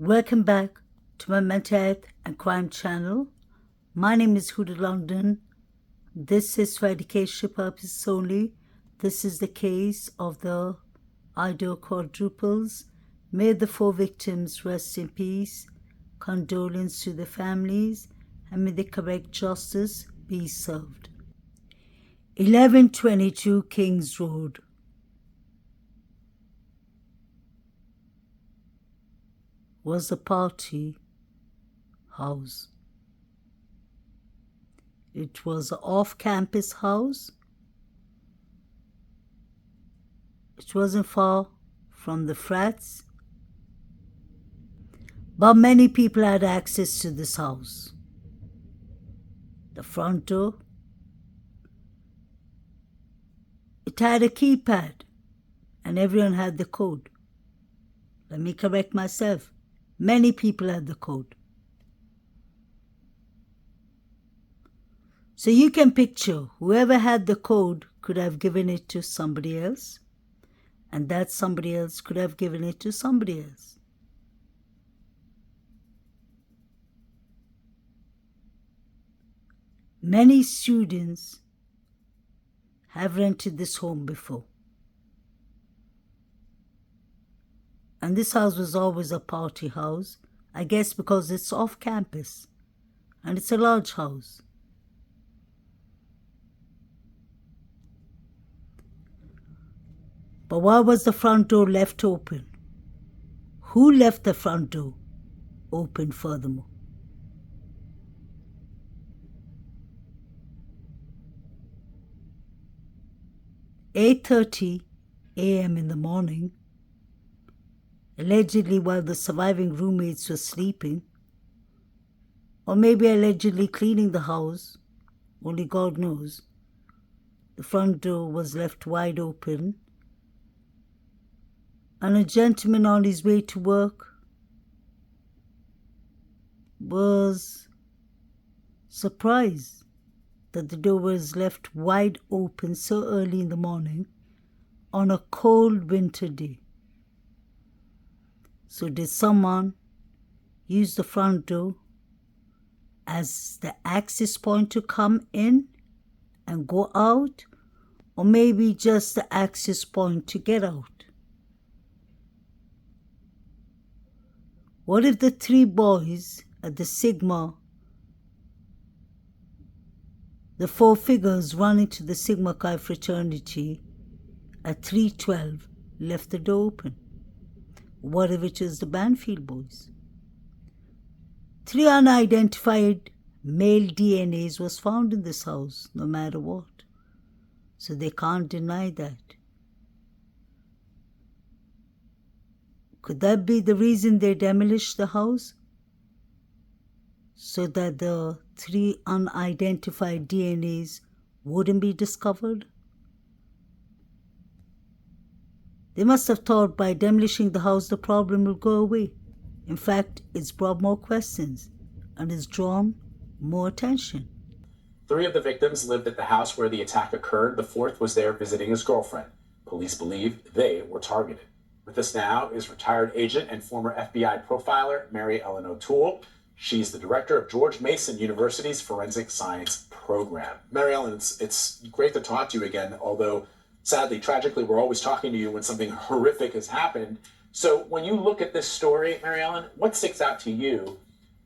Welcome back to my mental health and crime channel. My name is Huda London. This is for educational purposes only. This is the case of the Idaho quadruples. May the 4 victims rest in peace. Condolence to the families, and may the correct justice be served. 1122 Kings Road. Was a party house. It was an off-campus house. It wasn't far from the Frats, but many people had access to this house. The front door, it had a keypad, and everyone had the code. Let me correct myself. Many people had the code. So you can picture whoever had the code could have given it to somebody else, and that somebody else could have given it to somebody else. Many students have rented this home before. And this house was always a party house, I guess because it's off campus and it's a large house. But why was the front door left open? Who left the front door open furthermore? "8:30 a.m. in the morning, allegedly while the surviving roommates were sleeping, or maybe allegedly cleaning the house, only God knows, the front door was left wide open, and a gentleman on his way to work was surprised that the door was left wide open so early in the morning on a cold winter day. So did someone use the front door as the access point to come in and go out, or maybe just the access point to get out? What if the 3 boys at the Sigma, the 4 figures running to the Sigma Chi fraternity at 3:12, left the door open? What if it was the Banfield boys? 3 unidentified male DNAs was found in this house, no matter what. So they can't deny that. Could that be the reason they demolished the house? So that the 3 unidentified DNAs wouldn't be discovered? They must have thought by demolishing the house the problem will go away. In fact, it's brought more questions and it's drawn more attention. 3 of the victims lived at the house where the attack occurred. The 4th was there visiting his girlfriend. Police believe they were targeted. With us now is retired agent and former FBI profiler Mary Ellen O'Toole. She's the director of George Mason University's Forensic Science Program. Mary Ellen, it's great to talk to you again, although sadly, tragically, we're always talking to you when something horrific has happened. So when you look at this story, Mary Ellen, what sticks out to you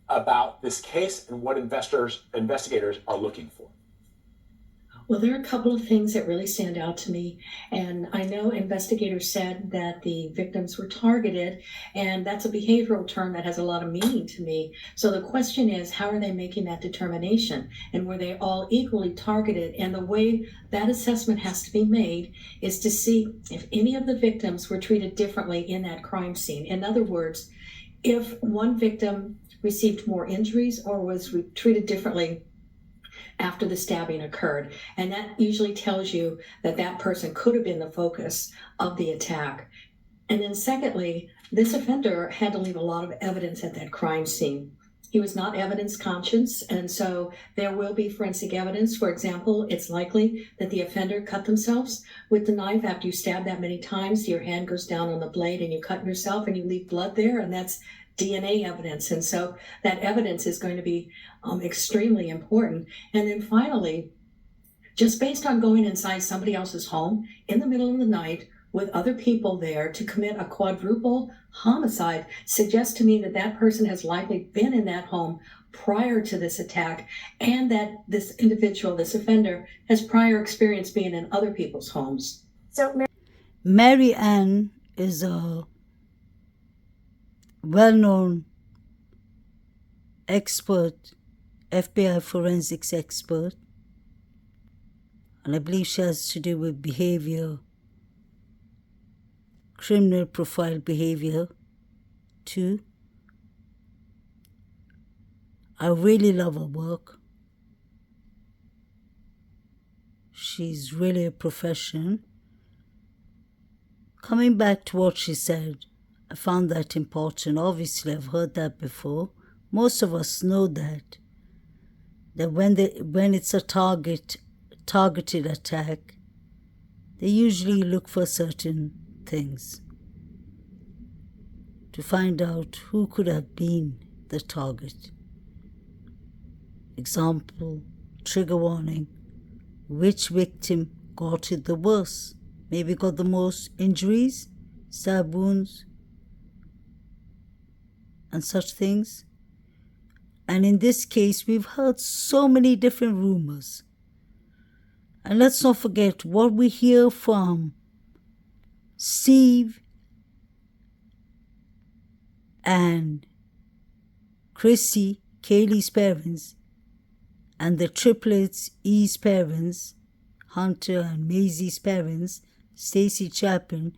about this case and what investigators are looking for? Well, there are a couple of things that really stand out to me. And I know investigators said that the victims were targeted, and that's a behavioral term that has a lot of meaning to me. So the question is, how are they making that determination? And were they all equally targeted? And the way that assessment has to be made is to see if any of the victims were treated differently in that crime scene. In other words, if one victim received more injuries or was treated differently after the stabbing occurred. And that usually tells you that that person could have been the focus of the attack. And then secondly, this offender had to leave a lot of evidence at that crime scene. He was not evidence conscious, and so there will be forensic evidence. For example, it's likely that the offender cut themselves with the knife after you stab that many times. Your hand goes down on the blade and you cut yourself and you leave blood there, and that's DNA evidence. And so that evidence is going to be extremely important. And then finally, just based on going inside somebody else's home in the middle of the night with other people there to commit a quadruple homicide suggests to me that that person has likely been in that home prior to this attack, and that this individual, this offender, has prior experience being in other people's homes. So, Mary Ann is a well-known expert, FBI forensics expert, and I believe she has to do with behavior, criminal profile behavior too. I really love her work. She's really a professional. Coming back to what she said, I found that important. Obviously, I've heard that before. Most of us know that when it's a targeted attack, they usually look for certain things to find out who could have been the target. Example, trigger warning, which victim got it the worst, maybe got the most injuries, stab wounds, and such things. And in this case, we've heard so many different rumors. And let's not forget what we hear from Steve and Chrissy, Kaylee's parents, and the triplets, E's parents, Hunter and Maisie's parents, Stacy Chapin,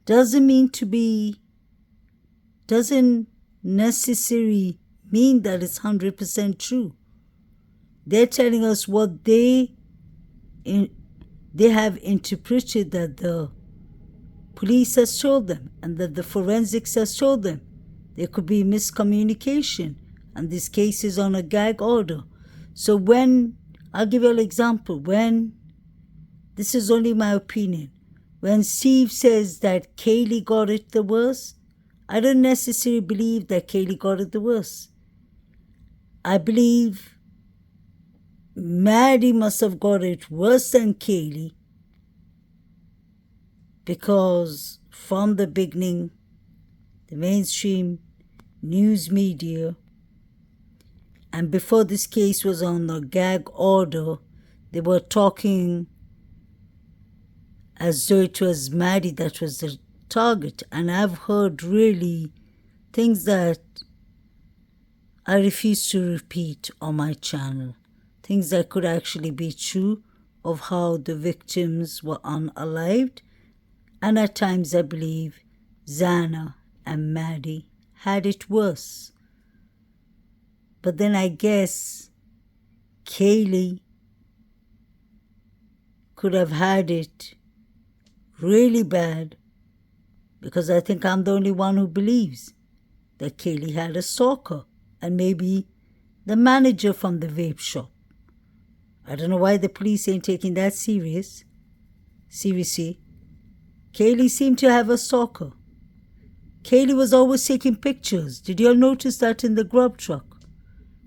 doesn't necessarily mean that it's 100% true. They're telling us what they have interpreted that the police has told them and that the forensics has told them. There could be miscommunication, and this case is on a gag order. So I'll give you an example, this is only my opinion, when Steve says that Kaylee got it the worst, I don't necessarily believe that Kaylee got it the worst. I believe Maddie must have got it worse than Kaylee, because from the beginning, the mainstream news media, and before this case was on the gag order, they were talking as though it was Maddie that was the target. And I've heard really things that I refuse to repeat on my channel. Things that could actually be true of how the victims were unalived. And at times I believe Xana and Maddie had it worse. But then I guess Kaylee could have had it really bad, because I think I'm the only one who believes that Kaylee had a stalker, and maybe the manager from the vape shop. I don't know why the police ain't taking that seriously. Kaylee seemed to have a stalker. Kaylee was always taking pictures. Did you all notice that in the grub truck?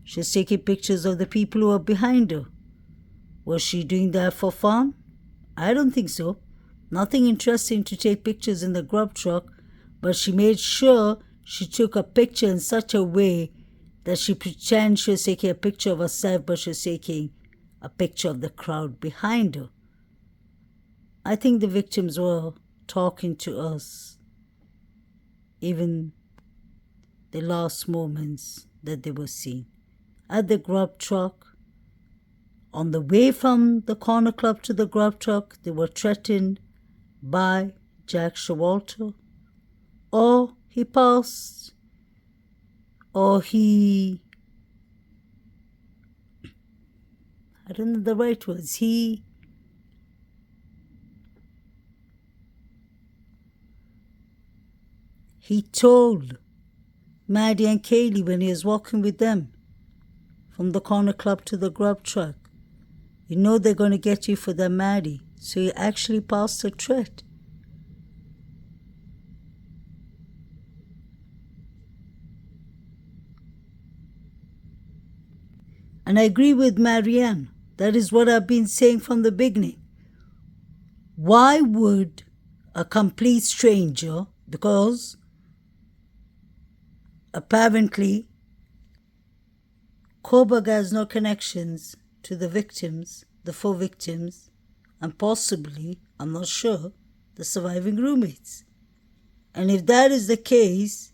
She was taking pictures of the people who were behind her. Was she doing that for fun? I don't think so. Nothing interesting to take pictures in the grub truck, but she made sure she took a picture in such a way that she pretended she was taking a picture of herself, but she was taking a picture of the crowd behind her. I think the victims were talking to us, even the last moments that they were seen. At the grub truck, on the way from the corner club to the grub truck, they were threatened by Jack Showalter, or he passed, or he, I don't know the right words, he told Maddie and Kaylee when he was walking with them from the corner club to the grub truck, you know they're going to get you for that, Maddie. So he actually passed a threat. And I agree with Marianne. That is what I've been saying from the beginning. Why would a complete stranger, because apparently Koberg has no connections to the victims, the 4 victims, and possibly, I'm not sure, the surviving roommates. And if that is the case,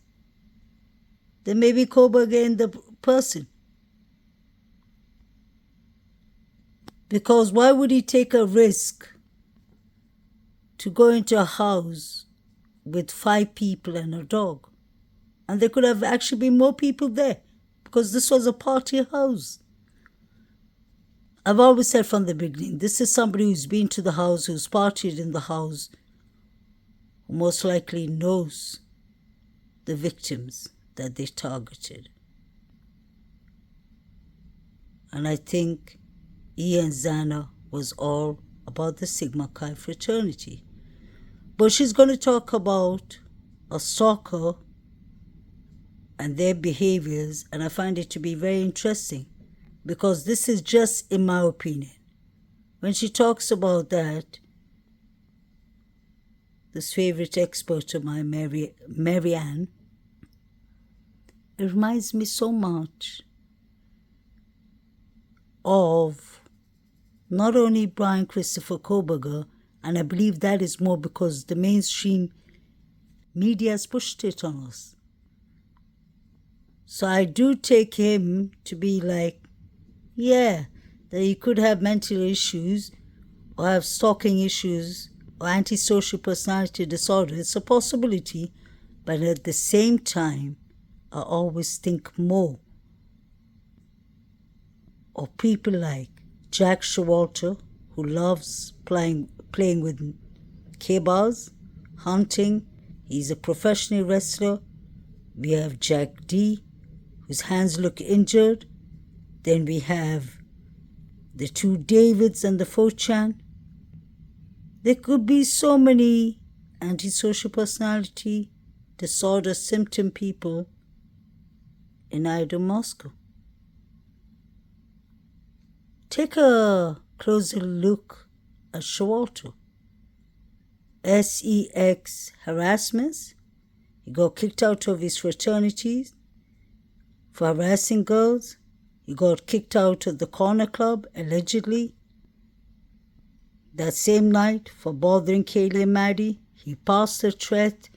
then maybe Koberg ain't the person. Because why would he take a risk to go into a house with 5 people and a dog? And there could have actually been more people there, because this was a party house. I've always said from the beginning, this is somebody who's been to the house, who's partied in the house, who most likely knows the victims that they targeted. And I think Ian Zana was all about the Sigma Chi fraternity. But she's going to talk about a stalker and their behaviors, and I find it to be very interesting, because this is just in my opinion. When she talks about that, this favorite expert of mine, Marianne, it reminds me so much of not only Brian Christopher Koberger, and I believe that is more because the mainstream media has pushed it on us. So I do take him to be like, yeah, that he could have mental issues or have stalking issues or antisocial personality disorder. It's a possibility, but at the same time, I always think more of people like Jack Showalter, who loves playing with K-bars, hunting. He's a professional wrestler. We have Jack D, whose hands look injured. Then we have the 2 Davids and the 4chan. There could be so many antisocial personality disorder symptom people in Idaho, Moscow. Take a closer look at Showalter. SEX harassments. He got kicked out of his fraternities for harassing girls. He got kicked out of the corner club, allegedly. That same night, for bothering Kaylee and Maddie, he passed a threat.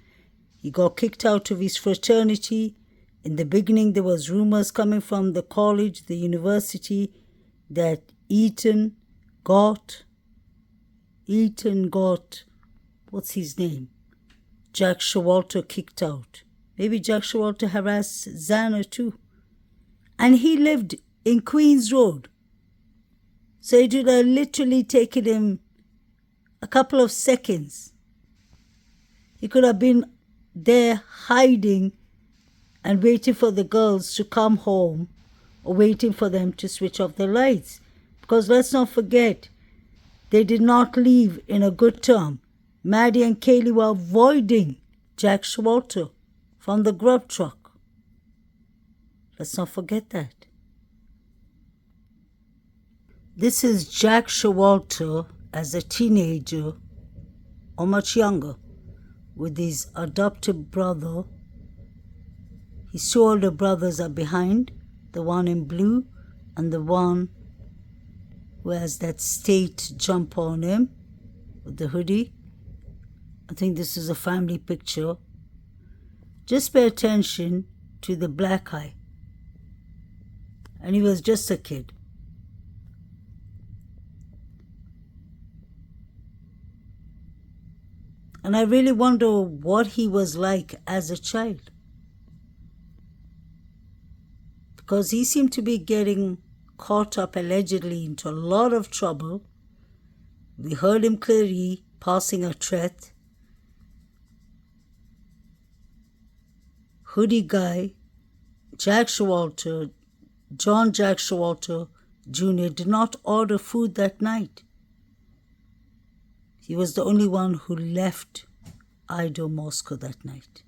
He got kicked out of his fraternity. In the beginning, there was rumors coming from the college, the university, that Eaton got, what's his name? Jack Showalter kicked out. Maybe Jack Showalter harassed Zana too. And he lived in Queens Road. So it would have literally taken him a couple of seconds. He could have been there hiding and waiting for the girls to come home or waiting for them to switch off the lights. Because let's not forget, they did not leave in a good term. Maddie and Kaylee were avoiding Jack Showalter from the grub truck. Let's not forget that. This is Jack Showalter as a teenager or much younger with his adopted brother. His 2 older brothers are behind, the one in blue and the one who has that state jumper on him with the hoodie. I think this is a family picture. Just pay attention to the black eye. And he was just a kid. And I really wonder what he was like as a child. Because he seemed to be getting caught up allegedly into a lot of trouble. We heard him clearly passing a threat. Hoodie guy, Jack Showalter, John Jack Showalter Jr. did not order food that night. He was the only one who left Idaho, Moscow that night.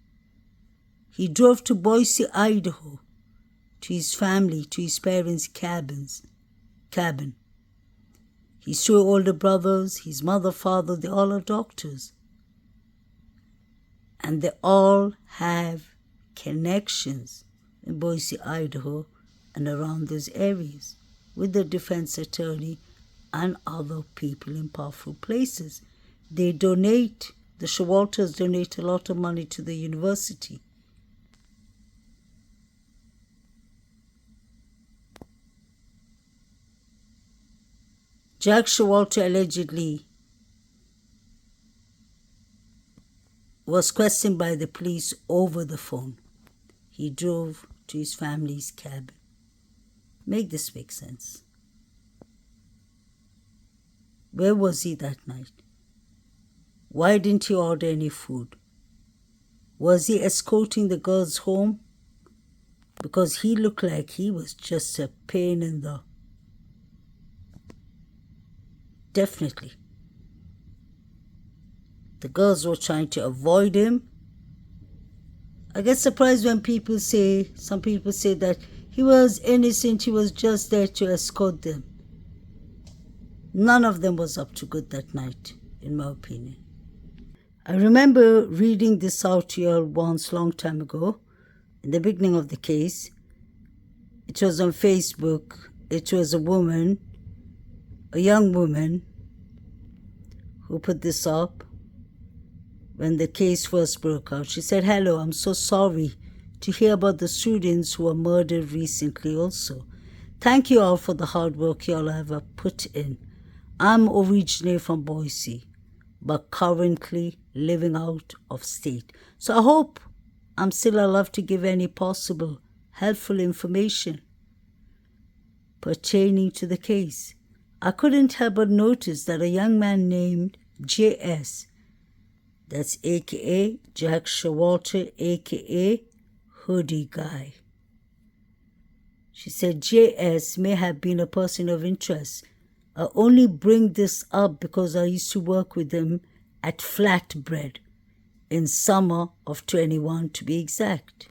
He drove to Boise, Idaho to his family, to his parents' cabin. His two older brothers, his mother, father, they all are doctors. And they all have connections in Boise, Idaho, and around those areas with the defense attorney and other people in powerful places. They donate, the Showalters donate a lot of money to the university. Jack Showalter allegedly was questioned by the police over the phone. He drove to his family's cabin. Make this make sense. Where was he that night? Why didn't he order any food? Was he escorting the girls home? Because he looked like he was just a pain in the... Definitely. The girls were trying to avoid him. I get surprised when some people say that he was innocent, he was just there to escort them. None of them was up to good that night, in my opinion. I remember reading this out to you all once, long time ago, in the beginning of the case. It was on Facebook. It was a young woman, who put this up when the case first broke out. She said, "Hello, I'm so sorry to hear about the students who were murdered recently also. Thank you all for the hard work you all have put in. I'm originally from Boise, but currently living out of state. So I hope I'm still alive to give any possible helpful information pertaining to the case. I couldn't help but notice that a young man named J.S., that's a.k.a. Jack Showalter, a.k.a. Hoodie Guy." She said J.S. may have been a person of interest. I only bring this up because I used to work with him at Flatbread in summer of 21 to be exact.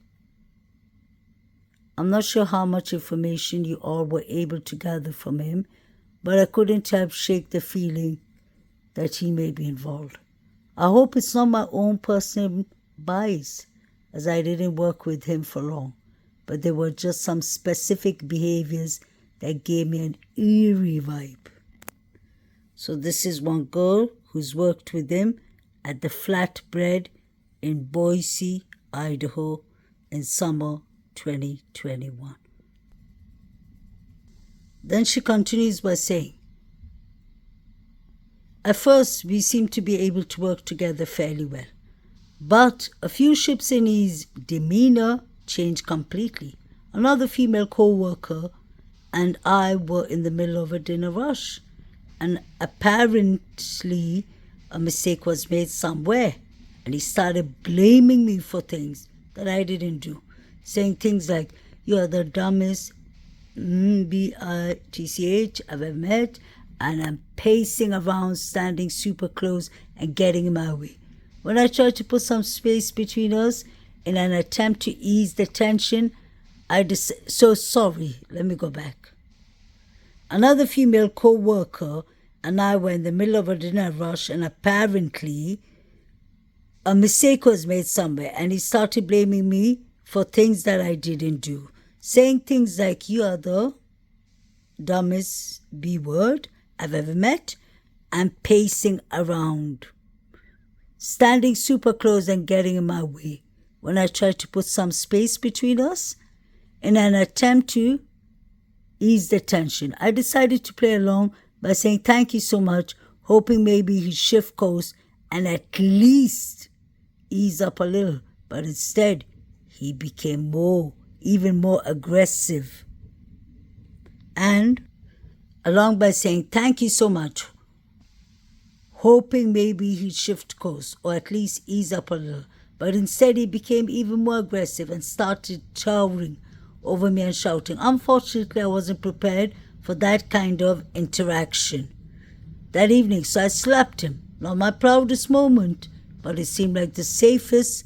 I'm not sure how much information you all were able to gather from him, but I couldn't help shake the feeling that he may be involved. I hope it's not my own personal bias, as I didn't work with him for long, but there were just some specific behaviors that gave me an eerie vibe. So this is one girl who's worked with him at the Flatbread in Boise, Idaho in summer 2021. Then she continues by saying, "At first, we seemed to be able to work together fairly well. But a few shifts in his demeanor changed completely. Another female co-worker and I were in the middle of a dinner rush, and apparently a mistake was made somewhere, and he started blaming me for things that I didn't do, saying things like, 'You are the dumbest bitch I've ever met,' and I'm pacing around, standing super close and getting in my way. When I tried to put some space between us in an attempt to ease the tension, so sorry, let me go back. Another female co-worker and I were in the middle of a dinner rush, and apparently a mistake was made somewhere, and he started blaming me for things that I didn't do, saying things like, 'You are the dumbest B-word I've ever met,' and pacing around, standing super close and getting in my way when I tried to put some space between us in an attempt to ease the tension. I decided to play along by saying thank you so much, hoping maybe he'd shift course and at least ease up a little, but instead he became even more aggressive. And along by saying thank you so much, hoping maybe he'd shift course or at least ease up a little, but instead he became even more aggressive and started towering over me and shouting. Unfortunately, I wasn't prepared for that kind of interaction that evening, so I slapped him. Not my proudest moment, but it seemed like the safest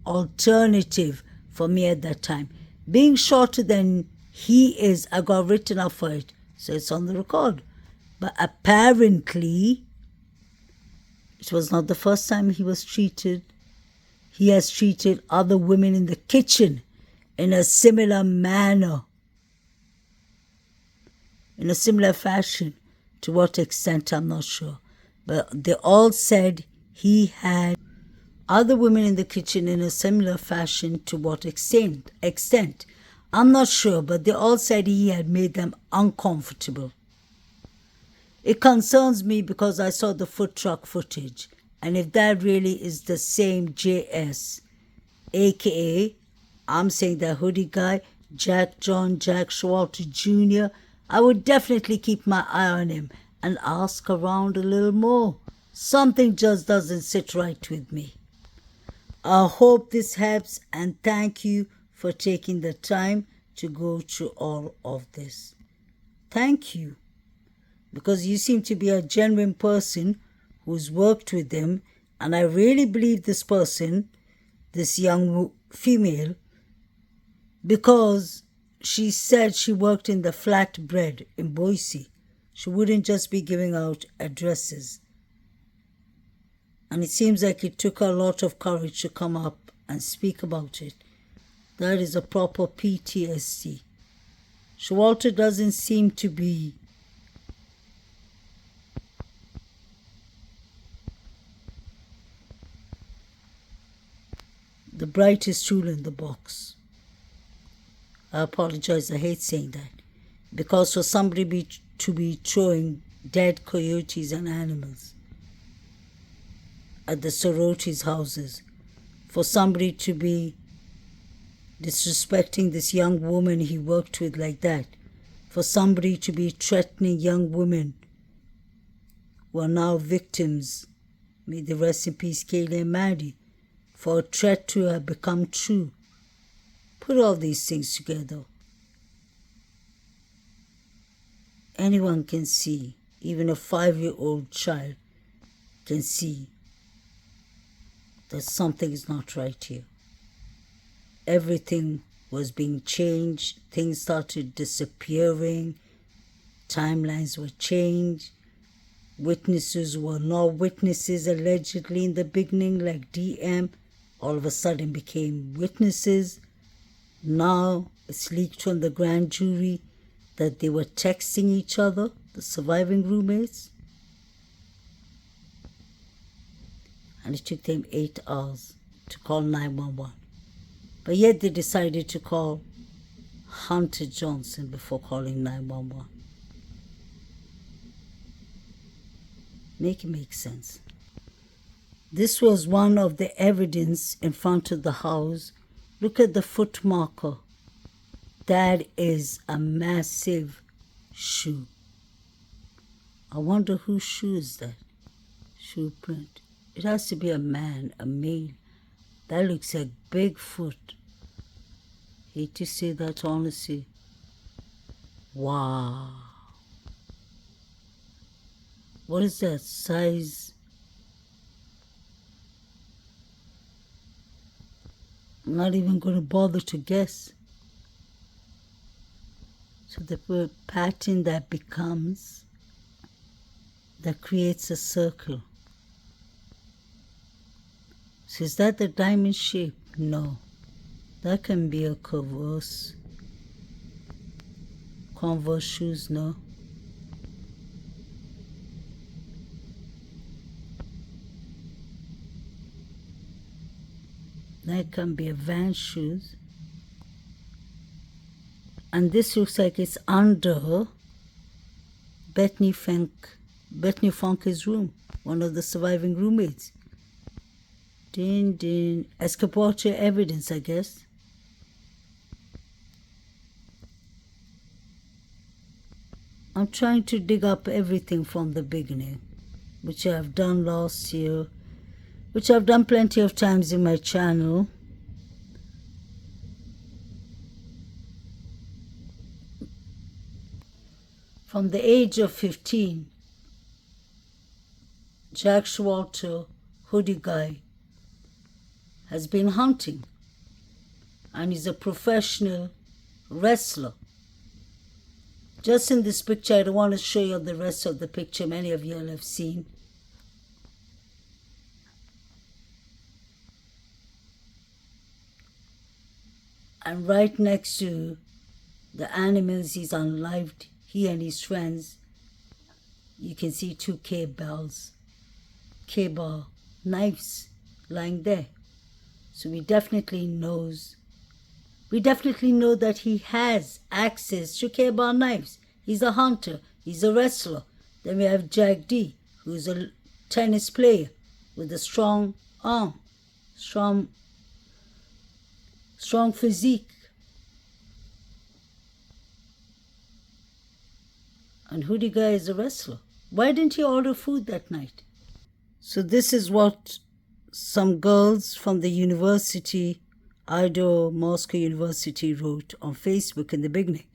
alternative for me at that time. being shorter than he is, I got written up for it. So it's on the record. But apparently, it was not the first time he was treated. He has treated other women in the kitchen in a similar manner, in a similar fashion. To what extent, I'm not sure. But they all said he had other women in the kitchen in a similar fashion. To what extent? I'm not sure, but they all said he had made them uncomfortable. It concerns me because I saw the food truck footage. And if that really is the same JS, aka, I'm saying that hoodie guy, Jack Showalter Jr., I would definitely keep my eye on him and ask around a little more. Something just doesn't sit right with me. I hope this helps, and thank you for taking the time to go through all of this. Thank you, because you seem to be a genuine person who's worked with them, and I really believe this person, this young female, because she said she worked in the flatbread in Boise. She wouldn't just be giving out addresses. And it seems like it took her a lot of courage to come up and speak about it. That is a proper PTSD. Showalter doesn't seem to be the brightest tool in the box. I apologize, I hate saying that. Because for somebody to be throwing dead coyotes and animals at the sororities' houses, for somebody to be disrespecting this young woman he worked with like that, for somebody to be threatening young women who are now victims, may the rest in peace, Kaylee and Maddie, for a threat to have become true. Put all these things together. Anyone can see, even a 5-year-old child can see that something is not right here. Everything was being changed. Things started disappearing. Timelines were changed. Witnesses were not witnesses allegedly in the beginning, like DM, all of a sudden became witnesses. Now it's leaked from the grand jury that they were texting each other, the surviving roommates. And it took them 8 hours to call 911. But yet they decided to call Hunter Johnson before calling 911. Make it make sense. This was one of the evidence in front of the house. Look at the foot marker. That is a massive shoe. I wonder whose shoe is that? Shoe print. It has to be a man, a male. That looks like Bigfoot. Hate to say that honestly. Wow. What is that size? I'm not even going to bother to guess. So the pattern that becomes, that creates a circle. So is that the diamond shape? No. That can be a Converse. Converse shoes, no. That can be a Vans shoes. And this looks like it's under Bethany Funke's room, one of the surviving roommates. Escapator evidence, I guess. I'm trying to dig up everything from the beginning, which I've done last year, which I've done plenty of times in my channel. From the age of 15, Jack Showalter, hoodie guy, has been hunting, and he's a professional wrestler. Just in this picture, I don't want to show you the rest of the picture. Many of you all have seen. And right next to the animals he's unlived, he and his friends, you can see 2 K-bar knives lying there. So we definitely know that he has access to K-bar knives. He's a hunter, he's a wrestler. Then we have Jack D, who's a tennis player with a strong arm, strong physique. And Hoodie Guy is a wrestler. Why didn't he order food that night? So this is what some girls from the university, Idaho, Moscow University, wrote on Facebook in the beginning.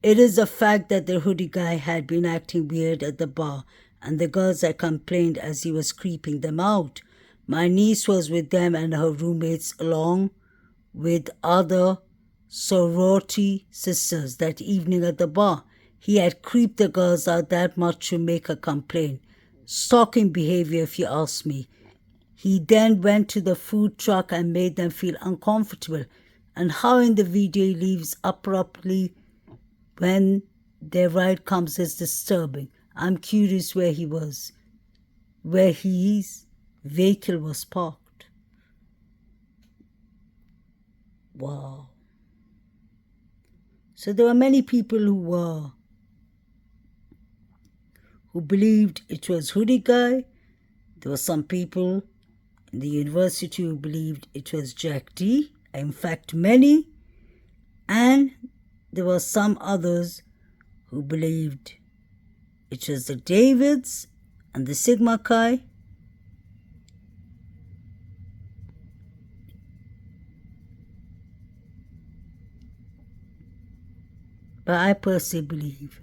It is a fact that the Hoodie Guy had been acting weird at the bar, and the girls had complained as he was creeping them out. My niece was with them and her roommates along with other sorority sisters that evening at the bar. He had creeped the girls out that much to make a complaint. Stalking behavior, if you ask me. He then went to the food truck and made them feel uncomfortable. And how in the video he leaves abruptly when their ride comes is disturbing. I'm curious where he was, where his vehicle was parked. Wow. So there were many people who believed it was Hoodie Guy. There were some people in the university who believed it was Jack D. In fact, many. And there were some others who believed it was the Davids and the Sigma Chi. But I personally believe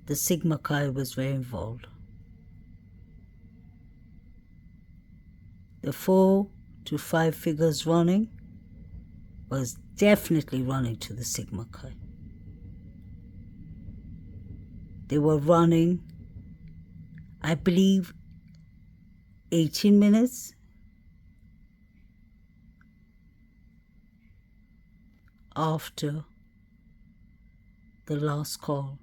the Sigma Chi was very involved. The 4 to 5 figures running was definitely running to the Sigma Chi. They were running, I believe, 18 minutes after the last call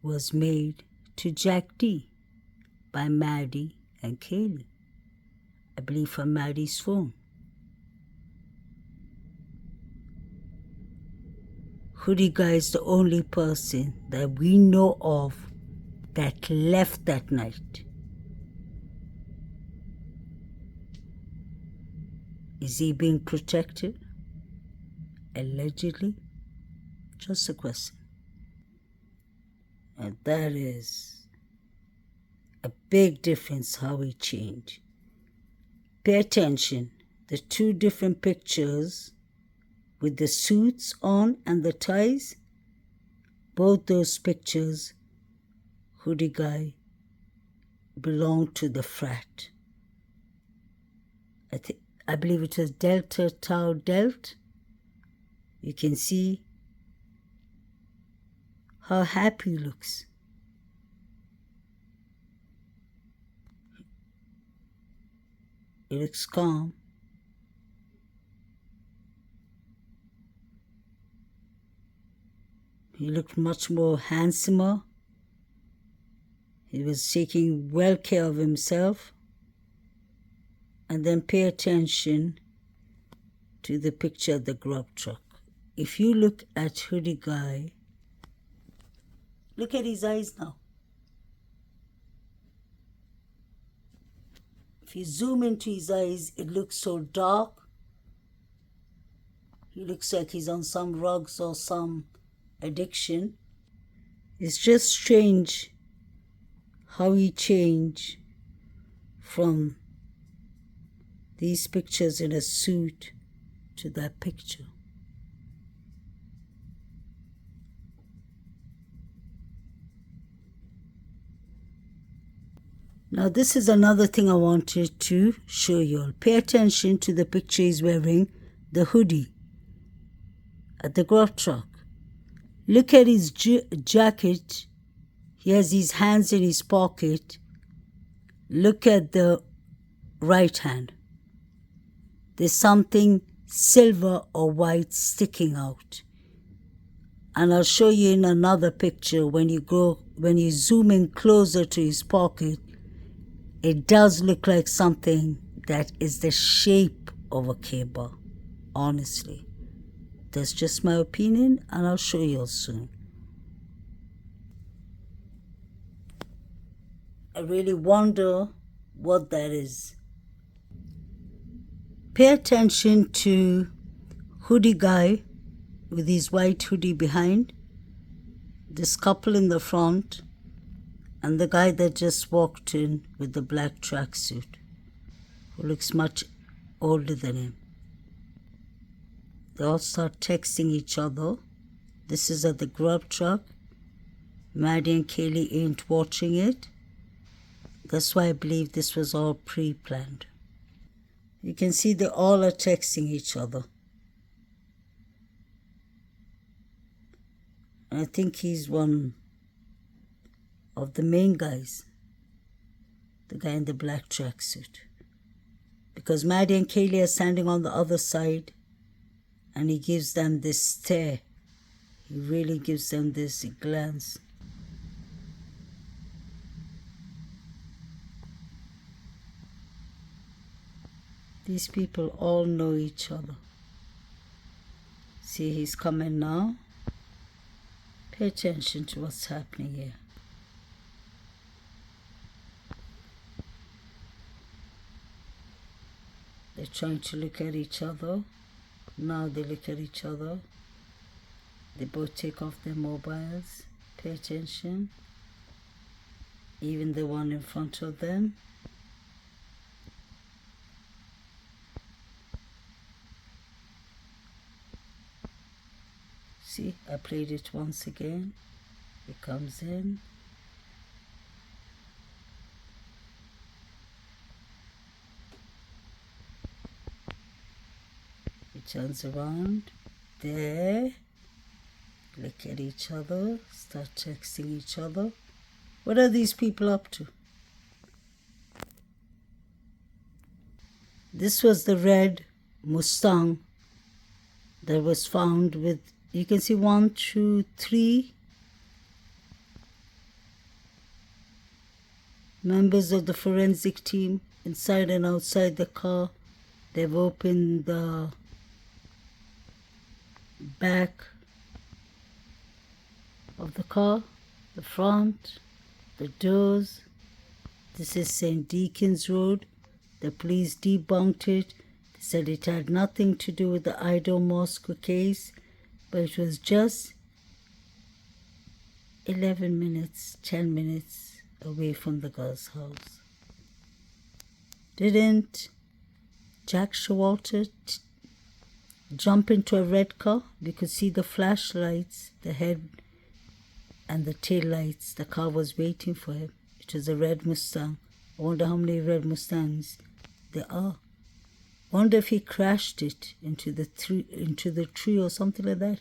was made to Jack D by Maddie and Kaylee. I believe from Maddie's phone. Hoodie Guy is the only person that we know of that left that night. Is he being protected? Allegedly? Just a question. And that is a big difference how he changed. Pay attention. The 2 different pictures with the suits on and the ties, both those pictures, Hoodie Guy belonged to the Frat. I believe it was Delta Tau Delt. You can see how happy he looks. He looks calm. He looked much more handsomer. He was taking well care of himself. And then pay attention to the picture of the grub truck. If you look at Hoodie Guy, look at his eyes now. If you zoom into his eyes, it looks so dark. He looks like he's on some drugs or some addiction. It's just strange how he changed from these pictures in a suit to that picture. Now this is another thing I wanted to show you all. Pay attention to the picture he's wearing, the hoodie at the grub truck. Look at his jacket. He has his hands in his pocket. Look at the right hand. There's something silver or white sticking out. And I'll show you in another picture when you zoom in closer to his pocket, it does look like something that is the shape of a cable, honestly. That's just my opinion, and I'll show you all soon. I really wonder what that is. Pay attention to hoodie guy with his white hoodie behind, this couple in the front, and the guy that just walked in with the black tracksuit, who looks much older than him. They all start texting each other. This is at the grub truck. Maddie and Kaylee ain't watching it. That's why I believe this was all pre-planned. You can see they all are texting each other. And I think he's one of the main guys, the guy in the black tracksuit. Because Maddie and Kaylee are standing on the other side, and he gives them this stare. He really gives them this glance. These people all know each other. See, he's coming now. Pay attention to what's happening here. They're trying to look at each other. Now they look at each other. They both take off their mobiles. Pay attention. Even the one in front of them. See, I played it once again. It comes in. It turns around. There. Look at each other. Start texting each other. What are these people up to? This was the red Mustang that was found with, you can see 1, 2, 3 members of the forensic team inside and outside the car. They've opened the back of the car, the front, the doors. This is St. Deacon's Road. The police debunked it. They said it had nothing to do with the Idaho mosque case, but it was just 11 minutes, 10 minutes away from the girl's house. Didn't Jack Showalter jump into a red car? You could see the flashlights, the head and the tail lights. The car was waiting for him. It was a red Mustang. I wonder how many red Mustangs there are. Wonder if he crashed it into the tree or something like that.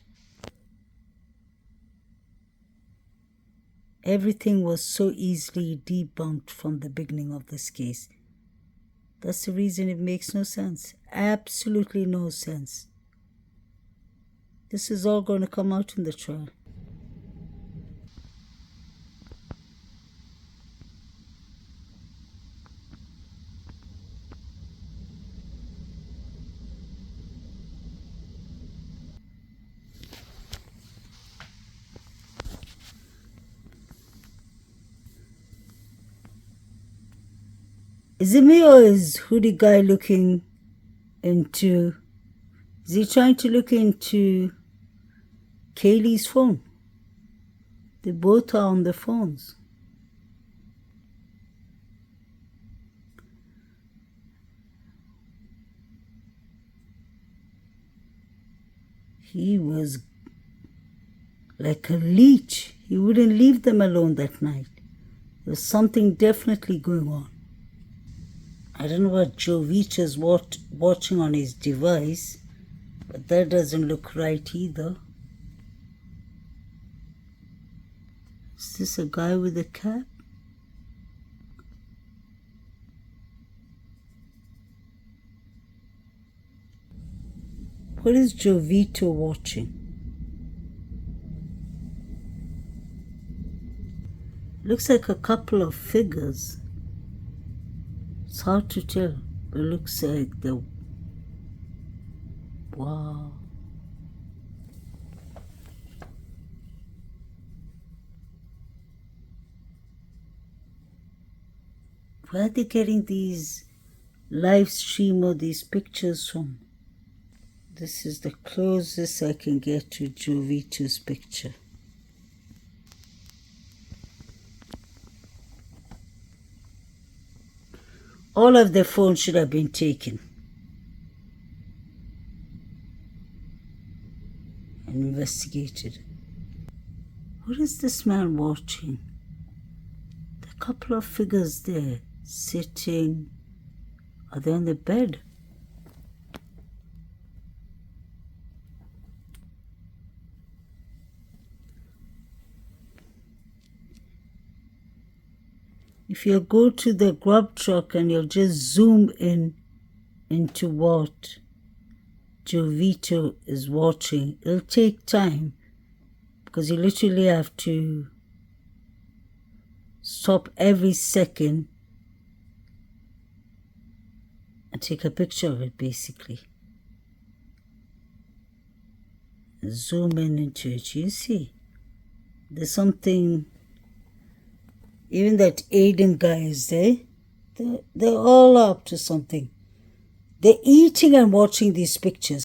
Everything was so easily debunked from the beginning of this case. That's the reason it makes no sense. Absolutely no sense. This is all going to come out in the trial. Is it me or is hoodie guy looking into... Is he trying to look into Kaylee's phone? They both are on their phones. He was like a leech. He wouldn't leave them alone that night. There's something definitely going on. I don't know what Joe Vita's watching on his device, but that doesn't look right either. Is this a guy with a cap? What is Joe Vito watching? Looks like a couple of figures. It's hard to tell, but it looks like the... Wow. Where are they getting these live stream or these pictures from? This is the closest I can get to Joe Vito's picture. All of their phones should have been taken and investigated. What is this man watching? There are a couple of figures there sitting. Are they on the bed? If you go to the grub truck and you'll just zoom in into what Joe Vito is watching, it'll take time because you literally have to stop every second and take a picture of it, basically. Zoom in into it. You see, there's something. Even that Aiden guy is there. They're all up to something. They're eating and watching these pictures.